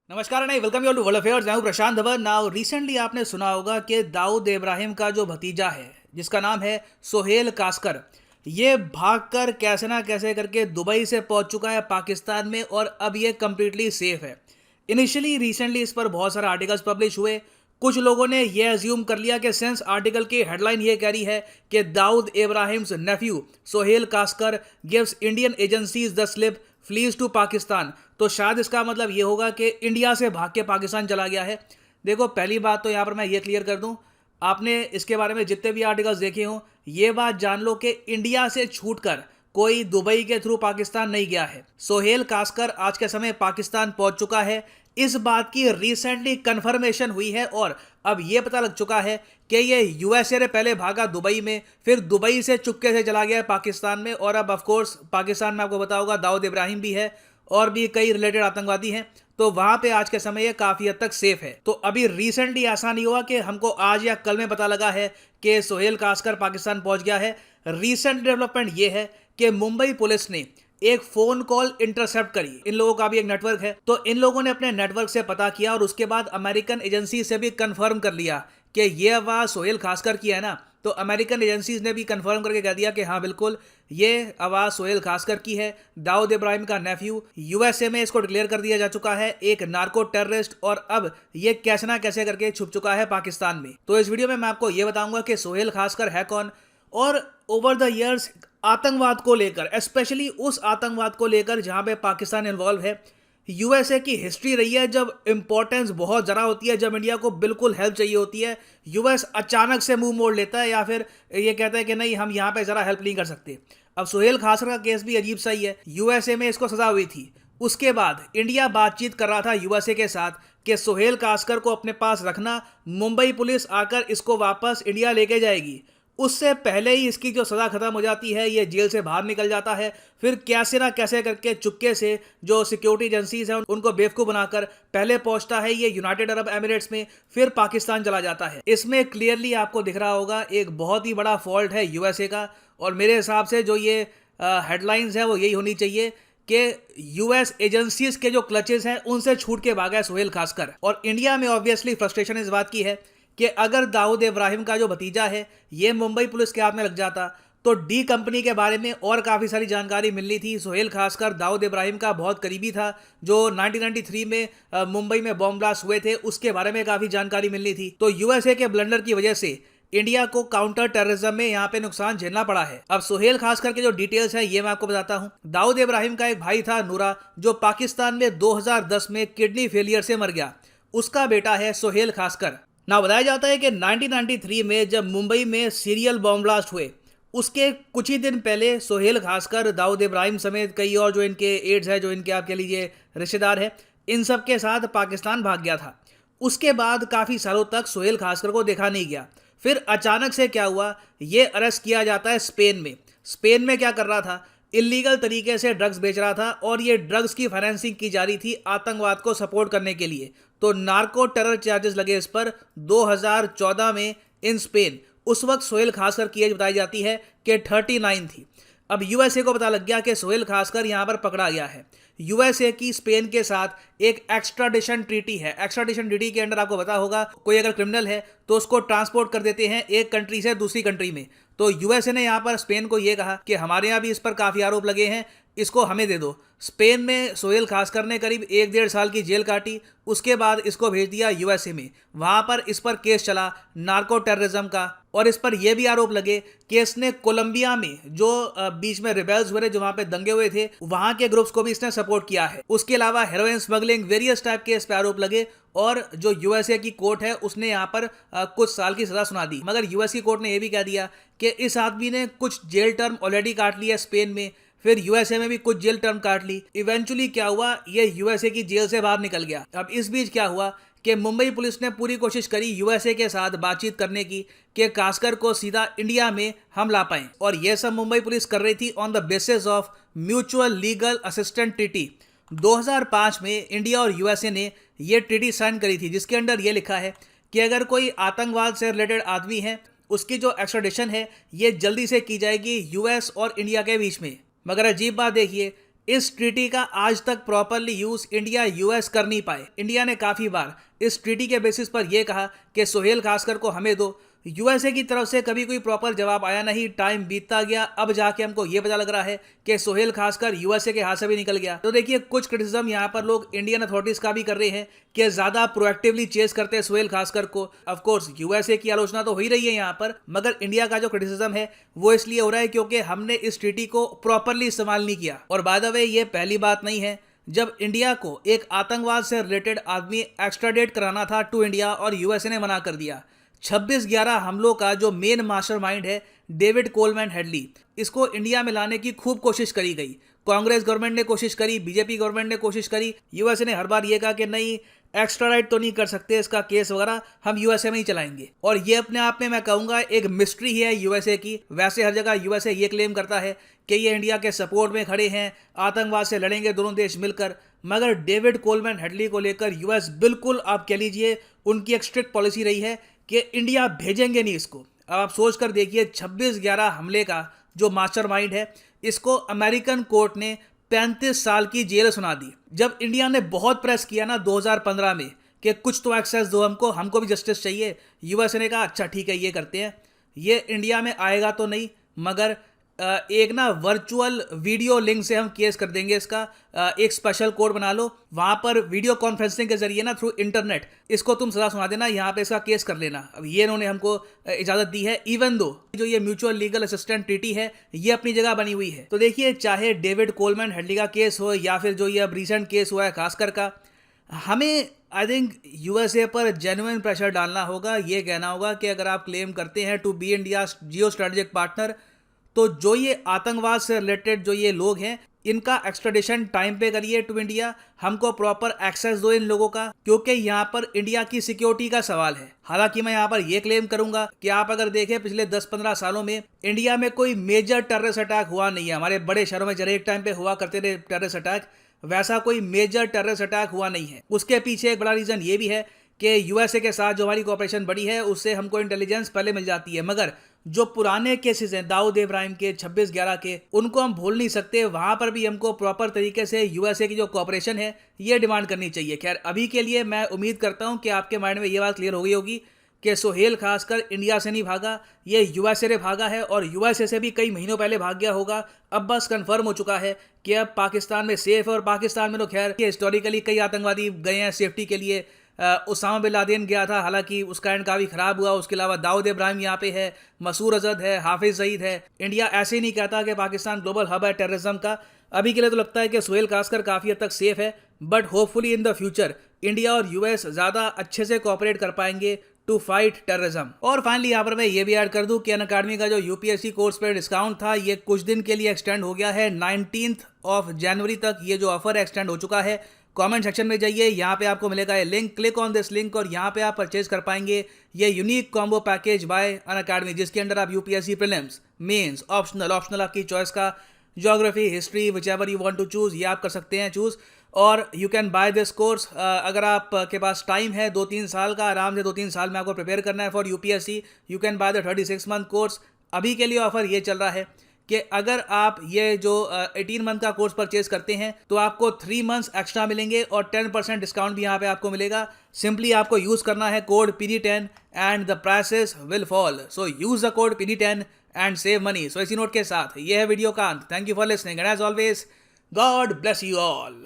नमस्कार नहीं, welcome you to world affairs. मैं हूं प्रशांत धवन। नाउ रिसेंटली आपने सुना होगा कि दाऊद इब्राहिम का जो भतीजा है जिसका नाम है सोहेल कास्कर, ये भागकर कैसे ना कैसे करके दुबई से पहुंच चुका है पाकिस्तान में और अब ये कम्प्लीटली सेफ है। इनिशियली रिसेंटली इस पर बहुत सारे आर्टिकल्स पब्लिश हुए। कुछ लोगों ने यह अज्यूम कर लिया कि सिंस आर्टिकल की हेडलाइन ये कह रही है कि Dawood Ibrahim's nephew Sohail Kaskar gives Indian agencies the slip flees to Pakistan, तो शायद इसका मतलब ये होगा कि इंडिया से भाग के पाकिस्तान चला गया है। देखो, पहली बात तो यहाँ पर मैं ये क्लियर कर दूं, आपने इसके बारे में जितने भी आर्टिकल्स देखे हों, ये बात जान लो कि इंडिया से छूटकर कोई दुबई के थ्रू पाकिस्तान नहीं गया है। सोहेल कास्कर आज के समय पाकिस्तान पहुंच चुका है। इस बात की रिसेंटली कंफर्मेशन हुई है और अब यह पता लग चुका है कि ये यूएसए से पहले भागा दुबई में, फिर दुबई से चुपके से चला गया पाकिस्तान में, और अब ऑफकोर्स पाकिस्तान में आपको पता होगा दाऊद इब्राहिम भी है और भी कई रिलेटेड आतंकवादी हैं, तो वहां पे आज के समय ये काफी हद तक सेफ है। तो अभी रिसेंटली ऐसा नहीं हुआ कि हमको आज या कल में पता लगा है कि सोहेल कास्कर पाकिस्तान पहुंच गया है। रीसेंट डेवलपमेंट ये है कि मुंबई पुलिस ने एक फोन कॉल इंटरसेप्ट करी। इन लोगों का भी एक नेटवर्क है, तो इन लोगों ने अपने नेटवर्क से पता किया और उसके बाद अमेरिकन एजेंसी से भी कंफर्म कर लिया कि ये आवाज सोहेल खासकर की है ना। तो अमेरिकन एजेंसीज ने भी कंफर्म करके कह दिया कि हाँ बिल्कुल ये आवाज सोहेल खासकर की है, दाऊद इब्राहिम का नेफ्यू। यूएसए में इसको डिक्लेयर कर दिया जा चुका है एक नार्को टेररिस्ट, और अब ये कैसे ना कैसे करके छुप चुका है पाकिस्तान में। तो इस वीडियो में मैं आपको ये बताऊंगा कि सोहेल खासकर है कौन, और ओवर द ईयर्स आतंकवाद को लेकर, स्पेशली उस आतंकवाद को लेकर जहां पे पाकिस्तान इन्वॉल्व है, यूएसए की हिस्ट्री रही है जब इंपॉर्टेंस बहुत ज़रा होती है, जब इंडिया को बिल्कुल हेल्प चाहिए होती है, यूएस अचानक से मुंह मोड़ लेता है या फिर ये कहता है कि नहीं हम यहाँ पे ज़रा हेल्प नहीं कर सकते। अब सोहेल खासकर का केस भी अजीब सा ही है। यूएसए में इसको सजा हुई थी, उसके बाद इंडिया बातचीत कर रहा था यूएसए के साथ कि सोहेल कास्कर को अपने पास रखना, मुंबई पुलिस आकर इसको वापस इंडिया लेके जाएगी। उससे पहले ही इसकी जो सज़ा ख़त्म हो जाती है, ये जेल से बाहर निकल जाता है, फिर कैसे ना कैसे करके चुपके से जो सिक्योरिटी एजेंसीज हैं उनको बेवकूफ़ बनाकर पहले पहुंचता है ये यूनाइटेड अरब एमिरेट्स में, फिर पाकिस्तान चला जाता है। इसमें क्लियरली आपको दिख रहा होगा एक बहुत ही बड़ा फॉल्ट है यूएसए का, और मेरे हिसाब से जो ये हेडलाइंस है वो यही होनी चाहिए कि यूएस एजेंसीज के जो क्लचेस हैं उनसे छूट के भागा है सोहेल खासकर। और इंडिया में ऑब्वियसली फ्रस्ट्रेशन इस बात की है कि अगर दाऊद इब्राहिम का जो भतीजा है ये मुंबई पुलिस के हाथ में लग जाता तो डी कंपनी के बारे में और काफ़ी सारी जानकारी मिलनी थी। सोहेल खासकर दाऊद इब्राहिम का बहुत करीबी था, जो 1993 में मुंबई में बॉम्ब ब्लास्ट हुए थे, उसके बारे में काफ़ी जानकारी मिलनी थी। तो यूएसए के ब्लंडर की वजह से इंडिया को काउंटर टेररिज्म में यहाँ पे नुकसान झेलना पड़ा है। अब सोहेल खासकर के जो डिटेल्स है ये मैं आपको बताता हूँ। दाऊद इब्राहिम का एक भाई था नूरा, जो पाकिस्तान में 2010 में किडनी फेलियर से मर गया। उसका बेटा है सोहेल खासकर। ना बताया जाता है कि 1993 में जब मुंबई में सीरियल बॉम्ब ब्लास्ट हुए, उसके कुछ ही दिन पहले सोहेल खासकर दाऊद इब्राहिम समेत कई और जो इनके एड्स है, जो इनके आप कह लीजिए रिश्तेदार हैं, इन सब के साथ पाकिस्तान भाग गया था। उसके बाद काफ़ी सालों तक सोहेल खासकर को देखा नहीं गया। फिर अचानक से क्या हुआ, ये अरेस्ट किया जाता है स्पेन में। स्पेन में क्या कर रहा था, इलीगल तरीके से ड्रग्स बेच रहा था, और ये ड्रग्स की फाइनेंसिंग की जा रही थी आतंकवाद को सपोर्ट करने के लिए। तो नार्को टेरर चार्जेस लगे इस पर 2014 में इन स्पेन। उस वक्त सोहेल खासकर की एज बताई जाती है कि 39 थी। अब यूएसए को पता लग गया कि सोहेल खासकर यहाँ पर पकड़ा गया है। यूएसए की स्पेन के साथ एक एक्स्ट्राडिशन ट्रीटी है। एक्स्ट्राडिशन ट्रीटी के अंडर आपको पता होगा कोई अगर क्रिमिनल है तो उसको ट्रांसपोर्ट कर देते हैं एक कंट्री से दूसरी कंट्री में। तो यूएसए ने यहाँ पर स्पेन को ये कहा कि हमारे यहाँ भी इस पर काफ़ी आरोप लगे हैं, इसको हमें दे दो। स्पेन में सोहेल खासकर ने करीब 1-1.5 साल की जेल काटी, उसके बाद इसको भेज दिया यूएसए में। वहाँ पर इस पर केस चला नार्को टेररिज्म का, और इस पर यह भी आरोप लगे कि इसने कोलंबिया में जो बीच में रिबेल्स हुए, जो वहाँ पे दंगे हुए थे, वहाँ के ग्रुप्स को भी इसने सपोर्ट किया है। उसके अलावा हेरोइन स्मगलिंग, वेरियस टाइप के इस पर आरोप लगे, और जो यूएसए की कोर्ट है उसने यहाँ पर कुछ साल की सजा सुना दी। मगर यूएस की कोर्ट ने यह भी कह दिया कि इस आदमी ने कुछ जेल टर्म ऑलरेडी काट लिया स्पेन में, फिर यूएसए में भी कुछ जेल टर्म काट ली। इवेंचुअली क्या हुआ, ये यूएसए की जेल से बाहर निकल गया। अब इस बीच क्या हुआ कि मुंबई पुलिस ने पूरी कोशिश करी यूएसए के साथ बातचीत करने की कि कास्कर को सीधा इंडिया में हम ला पाएं, और यह सब मुंबई पुलिस कर रही थी on the basis of mutual legal assistant treaty. 2005 में इंडिया और यूएसए ने यह ट्रीटी साइन करी थी, जिसके अंडर यह लिखा है कि अगर कोई आतंकवाद से रिलेटेड आदमी है, उसकी जो एक्स्ट्राडिशन है ये जल्दी से की जाएगी यूएस और इंडिया के बीच में। मगर अजीब बात देखिए, इस ट्रीटी का आज तक प्रॉपरली यूज इंडिया यूएस कर नहीं पाए। इंडिया ने काफी बार इस ट्रीटी के बेसिस पर यह कहा कि सोहेल खासकर को हमें दो। यूएसए की तरफ से कभी कोई प्रॉपर जवाब आया नहीं, टाइम बीतता गया, अब जाके हमको ये पता लग रहा है कि सोहेल खासकर यूएसए के हाथ से भी निकल गया। तो देखिए कुछ क्रिटिसिज्म यहाँ पर लोग इंडियन अथॉरिटीज का भी कर रहे हैं कि ज्यादा प्रोएक्टिवली चेस करते हैं सोहेल खासकर को। ऑफ कोर्स यूएसए की आलोचना तो हो ही रही है यहाँ पर, मगर इंडिया का जो क्रिटिसिज्म है वो इसलिए हो रहा है क्योंकि हमने इस ट्रीटी को प्रॉपरली इस्तेमाल नहीं किया। और बाय द वे ये पहली बात नहीं है जब इंडिया को एक आतंकवाद से रिलेटेड आदमी एक्स्ट्राडेट कराना था टू इंडिया और यूएसए ने मना कर दिया। 26/11 हमलों का जो मेन मास्टरमाइंड है डेविड कोलमैन हेडली, इसको इंडिया में लाने की खूब कोशिश करी गई। कांग्रेस गवर्नमेंट ने कोशिश करी, बीजेपी गवर्नमेंट ने कोशिश करी, यूएसए ने हर बार ये कहा कि नहीं एक्स्ट्राडाइट तो नहीं कर सकते, इसका केस वगैरह हम यूएसए में ही चलाएंगे। और ये अपने आप में मैं कहूँगा एक मिस्ट्री ही है यूएसए की। वैसे हर जगह यूएसए ये क्लेम करता है कि ये इंडिया के सपोर्ट में खड़े हैं, आतंकवाद से लड़ेंगे दोनों देश मिलकर, मगर डेविड कोलमैन हेडली को लेकर यूएस बिल्कुल आप कह लीजिए उनकी एक स्ट्रिक्ट पॉलिसी रही है कि इंडिया भेजेंगे नहीं इसको। अब आप सोच कर देखिए 26/11 हमले का जो मास्टरमाइंड है इसको अमेरिकन कोर्ट ने 35 साल की जेल सुना दी। जब इंडिया ने बहुत प्रेस किया ना 2015 में कि कुछ तो एक्सेस दो हमको भी जस्टिस चाहिए, यूएसए ने कहा अच्छा ठीक है ये करते हैं। ये इंडिया में आएगा तो नहीं, मगर एक ना वर्चुअल वीडियो लिंक से हम केस कर देंगे इसका। एक स्पेशल कोड बना लो, वहां पर वीडियो कॉन्फ्रेंसिंग के जरिए ना थ्रू इंटरनेट इसको तुम सजा सुना देना, यहाँ पे इसका केस कर लेना। अब ये इन्होंने हमको इजाजत दी है, इवन दो जो ये म्यूचुअल लीगल असिस्टेंट ट्रीटी है ये अपनी जगह बनी हुई है। तो देखिए चाहे डेविड कोलमैन हेडली का केस हो या फिर जो ये अब रिसेंट केस हुआ है खासकर का, हमें आई थिंक यूएसए पर जेन्युइन प्रेशर डालना होगा। ये कहना होगा कि अगर आप क्लेम करते हैं to be India Jio strategic partner, तो जो ये आतंकवाद से रिलेटेड जो ये लोग हैं इनका एक्स्ट्राडिशन टाइम पे करिए टू इंडिया, हमको प्रॉपर एक्सेस दो इन लोगों का, क्योंकि यहाँ पर इंडिया की सिक्योरिटी का सवाल है। हालांकि मैं यहाँ पर ये क्लेम करूंगा कि आप अगर देखें पिछले 10-15 सालों में इंडिया में कोई मेजर टेररिस्ट अटैक हुआ नहीं है। हमारे बड़े शहरों में जरा एक टाइम पे हुआ करते थे टेररिस्ट अटैक, वैसा कोई मेजर टेररिस्ट अटैक हुआ नहीं है। उसके पीछे एक बड़ा रीजन ये भी है कि यूएसए के साथ जो हमारी कोऑपरेशन बड़ी है उससे हमको इंटेलिजेंस पहले मिल जाती है। मगर जो पुराने केसेस हैं दाऊद इब्राहिम के 26/11 के, उनको हम भूल नहीं सकते। वहां पर भी हमको प्रॉपर तरीके से यूएसए की जो कोऑपरेशन है ये डिमांड करनी चाहिए। खैर अभी के लिए मैं उम्मीद करता हूं कि आपके माइंड में ये बात क्लियर हो गई होगी कि सोहेल खासकर इंडिया से नहीं भागा, ये यूएसए से भागा है और यूएसए से भी कई महीनों पहले भाग गया होगा। अब बस कंफर्म हो चुका है कि अब पाकिस्तान में सेफ है। और पाकिस्तान में तो खैर हिस्टोरिकली कई आतंकवादी गए हैं सेफ्टी के लिए। उसामा बिन लादेन गया था, हालांकि उसका एंड काफ़ी ख़राब हुआ। उसके अलावा दाऊद इब्राहिम यहाँ पे है, मसूर अजहर है, हाफिज सईद है। इंडिया ऐसे ही नहीं कहता कि पाकिस्तान ग्लोबल हब है टेररिज्म का। अभी के लिए तो लगता है कि सोहेल खासकर काफ़ी हद तक सेफ है, but hopefully in the future India और यूएस ज़्यादा अच्छे से कोऑपरेट कर पाएंगे टू फाइट टेररिज्म। और फाइनली यहाँ पर मैं ये भी ऐड कर दूं कि अनअकैडमी का जो यूपीएससी कोर्स पर डिस्काउंट था ये कुछ दिन के लिए एक्सटेंड हो गया है। 19 जनवरी तक ये जो ऑफर एक्सटेंड हो चुका है। कमेंट सेक्शन में जाइए, यहाँ पे आपको मिलेगा ये link, click on this link और यहाँ पे आप परचेज कर पाएंगे ये unique combo package by Unacademy, जिसके अंदर आप यूपीएससी प्रीलिम्स, मेंस, ऑप्शनल आपकी चॉइस का, geography, history, whichever you want to choose, ये आप कर सकते हैं चूज। और you can buy this course. अगर आप के पास टाइम है 2-3 साल का, आराम से 2-3 साल में आपको प्रिपेयर करना है for UPSC, you can by the 36 month course. अभी के लिए ऑफर ये चल रहा है कि अगर आप ये जो 18 मंथ का कोर्स परचेज करते हैं तो आपको 3 मंथ्स एक्स्ट्रा मिलेंगे और 10% डिस्काउंट भी यहाँ पे आपको मिलेगा। सिंपली आपको यूज करना है code PD10 and the prices will fall. So use the code PD10 and save money. So इसी नोट के साथ ये है वीडियो का अंत। Thank you for listening and as always God bless you all.